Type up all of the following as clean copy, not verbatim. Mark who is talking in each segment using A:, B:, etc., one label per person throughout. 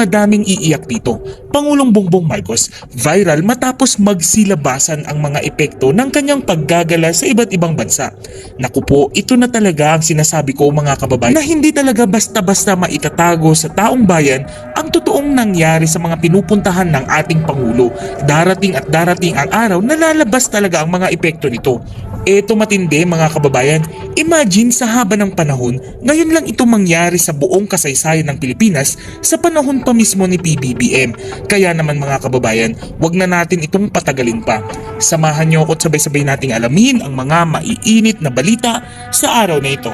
A: madaming iiyak dito. Pangulong Bongbong Marcos, viral matapos magsilabasan ang mga epekto ng kanyang paggagala sa iba't ibang bansa. Naku po, ito na talaga ang sinasabi ko mga kababayan, na hindi talaga basta-basta maitatago sa taong bayan ang totoong nangyari sa mga pinupuntahan ng ating Pangulo. Darating at darating ang araw na lalabas talaga ang mga epekto nito. Eto matindi mga kababayan, imagine sa haba ng panahon, ngayon lang ito mangyari sa buong kasaysayan ng Pilipinas sa panahon pa mismo ni PBBM. Kaya naman mga kababayan, wag na natin itong patagalin pa. Samahan niyo ako at sabay-sabay nating alamin ang mga maiinit na balita sa araw na ito.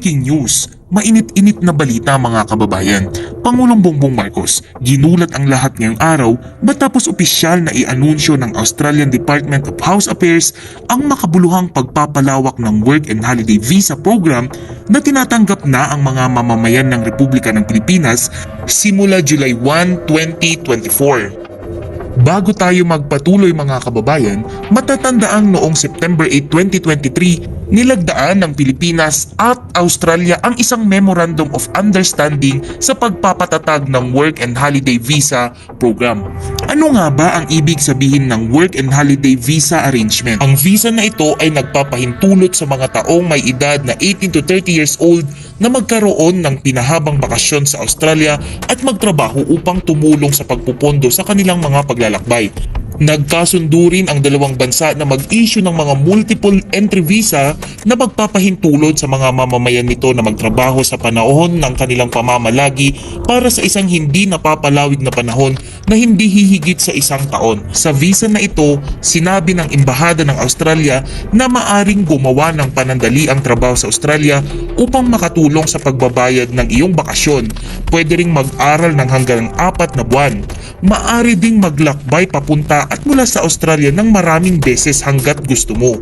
A: Breaking news, mainit-init na balita mga kababayan. Pangulong Bongbong Marcos, ginulat ang lahat ngayong araw matapos opisyal na i-anunsyo ng Australian Department of House Affairs ang makabuluhang pagpapalawak ng Work and Holiday Visa Program na tinatanggap na ang mga mamamayan ng Republika ng Pilipinas simula July 1, 2024. Bago tayo magpatuloy mga kababayan, matatandaang noong September 8, 2023, nilagdaan ng Pilipinas at Australia ang isang Memorandum of Understanding sa pagpapatatag ng Work and Holiday Visa Program. Ano nga ba ang ibig sabihin ng Work and Holiday Visa Arrangement? Ang visa na ito ay nagpapahintulot sa mga taong may edad na 18 to 30 years old na magkaroon ng pinahabang bakasyon sa Australia at magtrabaho upang tumulong sa pagpupondo sa kanilang mga paglalakbay. Nagkasundo rin ang dalawang bansa na mag-issue ng mga multiple entry visa na magpapahintulot sa mga mamamayan nito na magtrabaho sa panahon ng kanilang pamamalagi para sa isang hindi napapalawig na panahon na hindi hihigit sa isang taon. Sa visa na ito, sinabi ng Embahada ng Australia na maaring gumawa ng panandali ang trabaho sa Australia upang makatulong sa pagbabayad ng iyong bakasyon. Pwede ring mag-aral ng hanggang 4 na buwan. Maari ding maglakbay papunta at mula sa Australia ng maraming beses hanggat gusto mo.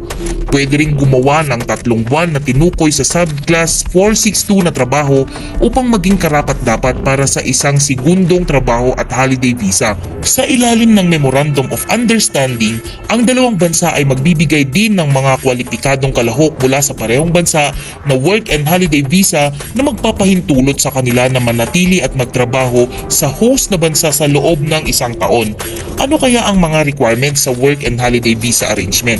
A: Pwede ring gumawa ng 3 buwan na tinukoy sa subclass 462 na trabaho upang maging karapat-dapat para sa isang segundong trabaho at holiday visa. Sa ilalim ng Memorandum of Understanding, ang dalawang bansa ay magbibigay din ng mga kwalipikadong kalahok mula sa parehong bansa na work and holiday visa na magpapahintulot sa kanila na manatili at magtrabaho sa host na bansa sa loob ng isang taon. Ano kaya ang mga requirements sa work and holiday visa arrangement?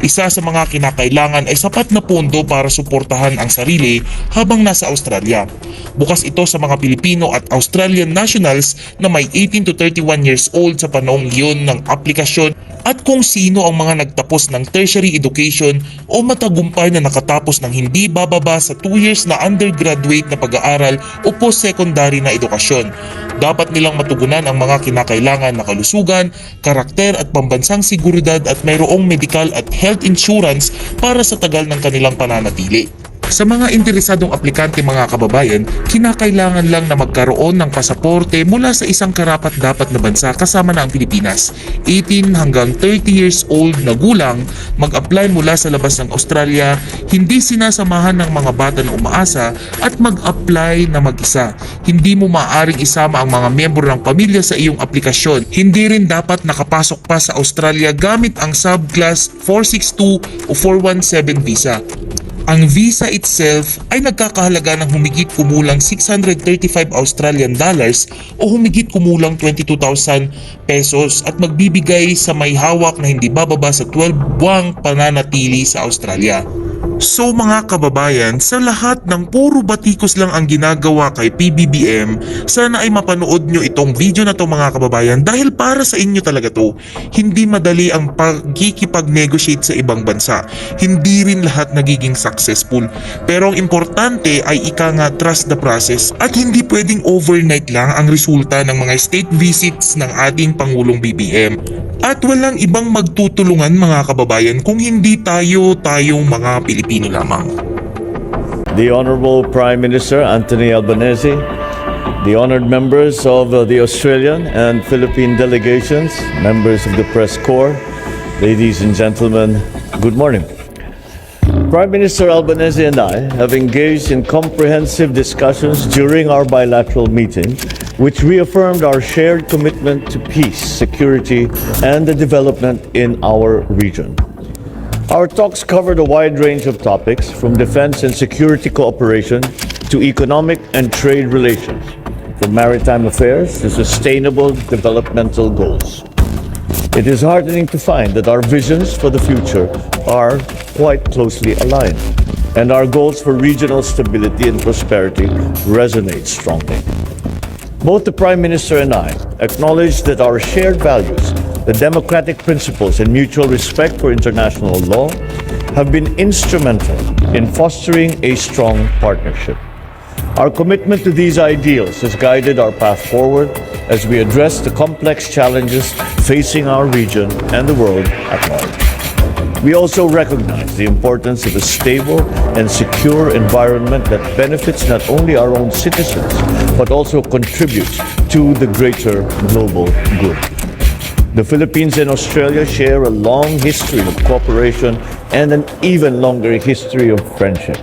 A: Isa sa mga kinakailangan ay sapat na pondo para suportahan ang sarili habang nasa Australia. Bukas ito sa mga Pilipino at Australian nationals na may 18 to 31 years old sa panahong iyon ng aplikasyon at kung sino ang mga nagtapos ng tertiary education o matagumpay na nakatapos ng hindi bababa sa 2 years na undergraduate na pag-aaral o post-secondary na edukasyon. Dapat nilang matugunan ang mga kinakailangan na kalusugan, karakter at pambansang seguridad at mayroong medical at health insurance para sa tagal ng kanilang pananatili. Sa mga interesadong aplikante mga kababayan, kinakailangan lang na magkaroon ng pasaporte mula sa isang karapat-dapat na bansa kasama na ang Pilipinas. 18 hanggang 30 years old na gulang, mag-apply mula sa labas ng Australia, hindi sinasamahan ng mga bata na umaasa at mag-apply na mag-isa. Hindi mo maaaring isama ang mga miyembro ng pamilya sa iyong aplikasyon. Hindi rin dapat nakapasok pa sa Australia gamit ang subclass 462 o 417 visa. Ang visa itself ay nagkakahalaga ng humigit kumulang 635 Australian dollars o humigit kumulang 22,000 pesos at magbibigay sa may hawak na hindi bababa sa 12 buwang pananatili sa Australia. So mga kababayan, sa lahat ng puro batikos lang ang ginagawa kay PBBM, sana ay mapanood nyo itong video na to mga kababayan dahil para sa inyo talaga to. Hindi madali ang pagkikipag-negotiate sa ibang bansa. Hindi rin lahat nagiging successful. Pero ang importante ay ika nga trust the process at hindi pwedeng overnight lang ang resulta ng mga state visits ng ating Pangulong BBM. At walang ibang magtutulungan mga kababayan kung hindi tayong mga Pilipino lamang.
B: The Honorable Prime Minister Anthony Albanese, the honored members of the Australian and Philippine delegations, members of the Press Corps, ladies and gentlemen, good morning. Prime Minister Albanese and I have engaged in comprehensive discussions during our bilateral meeting, which reaffirmed our shared commitment to peace, security, and the development in our region. Our talks covered a wide range of topics, from defense and security cooperation to economic and trade relations. from maritime affairs to sustainable developmental goals. It is heartening to find that our visions for the future are quite closely aligned, and our goals for regional stability and prosperity resonate strongly. Both the Prime Minister and I acknowledge that our shared values, the democratic principles and mutual respect for international law, have been instrumental in fostering a strong partnership. Our commitment to these ideals has guided our path forward as we address the complex challenges facing our region and the world at large. We also recognize the importance of a stable and secure environment that benefits not only our own citizens, but also contributes to the greater global good. The Philippines and Australia share a long history of cooperation and an even longer history of friendship.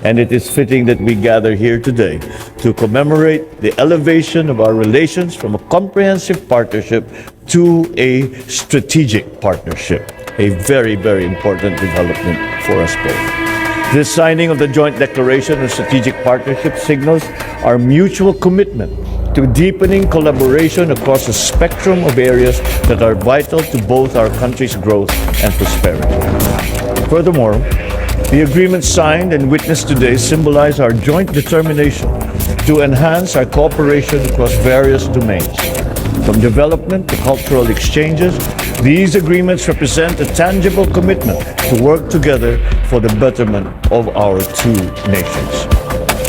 B: And it is fitting that we gather here today to commemorate the elevation of our relations from a comprehensive partnership to a strategic partnership, a very, very important development for us both. This signing of the Joint Declaration of Strategic Partnership signals our mutual commitment to deepening collaboration across a spectrum of areas that are vital to both our country's growth and prosperity. Furthermore, the agreements signed and witnessed today symbolize our joint determination to enhance our cooperation across various domains. From development to cultural exchanges, these agreements represent a tangible commitment to work together for the betterment of our two nations.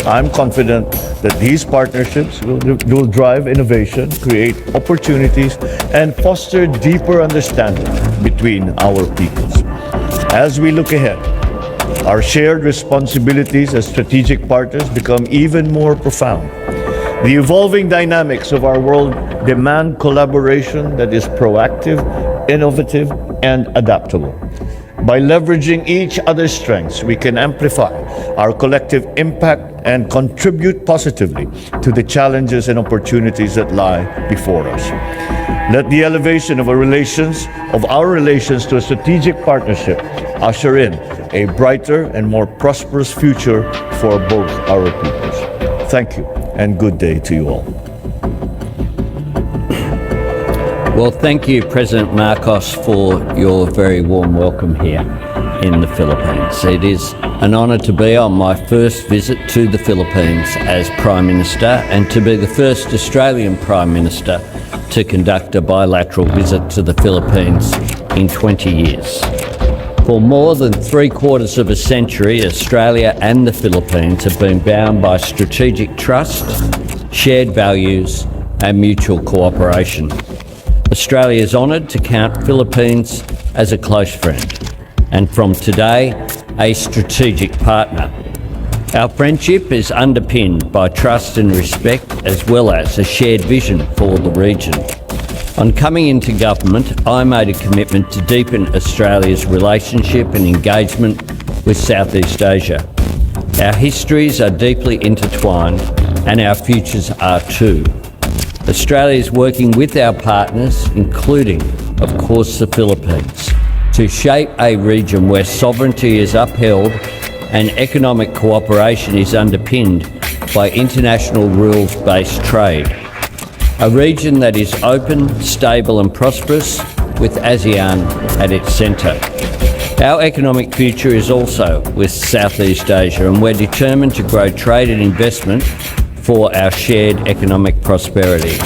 B: I'm confident that these partnerships will drive innovation, create opportunities, and foster deeper understanding between our peoples. As we look ahead, our shared responsibilities as strategic partners become even more profound. The evolving dynamics of our world demand collaboration that is proactive, innovative, and adaptable. By leveraging each other's strengths, we can amplify our collective impact and contribute positively to the challenges and opportunities that lie before us. Let the elevation of our relations to a strategic partnership usher in a brighter and more prosperous future for both our peoples. Thank you, and good day to you all.
C: Well, thank you, President Marcos, for your very warm welcome here in the Philippines. It is an honour to be on my first visit to the Philippines as Prime Minister and to be the first Australian Prime Minister to conduct a bilateral visit to the Philippines in 20 years. For more than 3/4 of a century, Australia and the Philippines have been bound by strategic trust, shared values and mutual cooperation. Australia is honoured to count Philippines as a close friend and from today, a strategic partner. Our friendship is underpinned by trust and respect as well as a shared vision for the region. On coming into government, I made a commitment to deepen Australia's relationship and engagement with Southeast Asia. Our histories are deeply intertwined and our futures are too. Australia is working with our partners, including, of course, the Philippines, to shape a region where sovereignty is upheld and economic cooperation is underpinned by international rules-based trade. A region that is open, stable and prosperous, with ASEAN at its centre. Our economic future is also with Southeast Asia, and we're determined to grow trade and investment for our shared economic prosperity.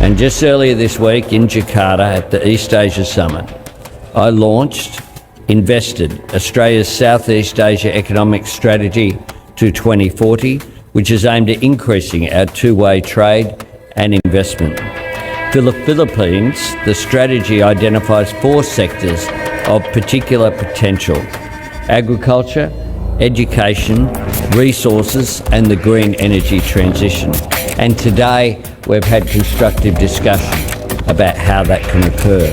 C: And just earlier this week in Jakarta at the East Asia Summit, I invested Australia's Southeast Asia Economic Strategy to 2040, which is aimed at increasing our two-way trade and investment. For the Philippines, the strategy identifies 4 sectors of particular potential: agriculture, education, resources and the green energy transition. And today we've had constructive discussion about how that can occur.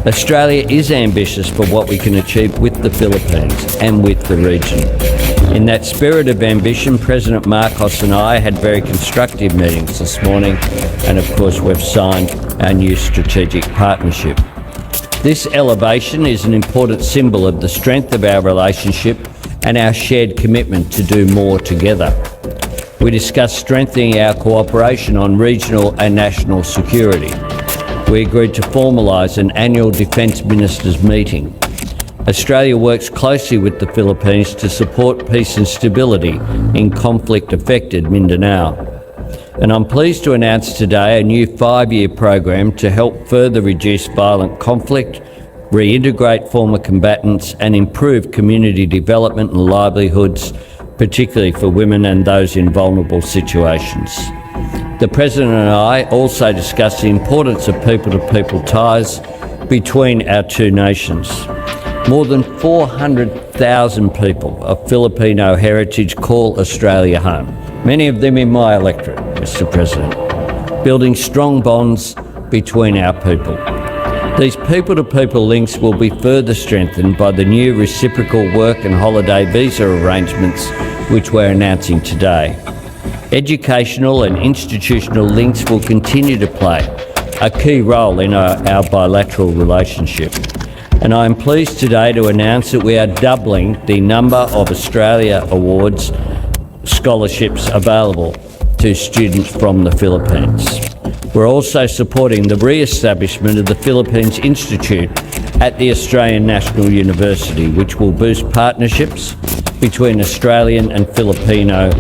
C: Australia is ambitious for what we can achieve with the Philippines and with the region. In that spirit of ambition, President Marcos and I had very constructive meetings this morning, and of course we've signed our new strategic partnership. This elevation is an important symbol of the strength of our relationship and our shared commitment to do more together. We discussed strengthening our cooperation on regional and national security. We agreed to formalise an annual Defence Ministers meeting. Australia works closely with the Philippines to support peace and stability in conflict-affected Mindanao. And I'm pleased to announce today a new 5-year program to help further reduce violent conflict, reintegrate former combatants and improve community development and livelihoods, particularly for women and those in vulnerable situations. The President and I also discussed the importance of people-to-people ties between our two nations. More than 400,000 people of Filipino heritage call Australia home, many of them in my electorate, Mr. President, building strong bonds between our people. These people-to-people links will be further strengthened by the new reciprocal work and holiday visa arrangements which we're announcing today. Educational and institutional links will continue to play a key role in our bilateral relationship. And I am pleased today to announce that we are doubling the number of Australia Awards scholarships available to students from the Philippines. We're also supporting the re-establishment of the Philippines Institute at the Australian National University, which will boost partnerships between Australian and Filipino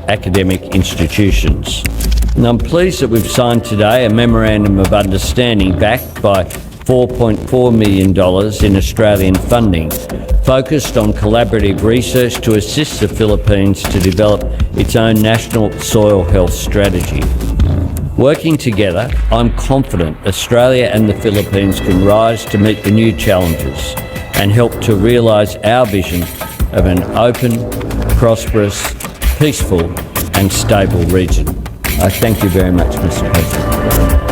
C: academic institutions. And I'm pleased that we've signed today a Memorandum of Understanding backed by $4.4 million in Australian funding, focused on collaborative research to assist the Philippines to develop its own national soil health strategy. Working together, I'm confident Australia and the Philippines can rise to meet the new challenges and help to realise our vision of an open, prosperous, peaceful and stable region. I thank you very much, Mr. President.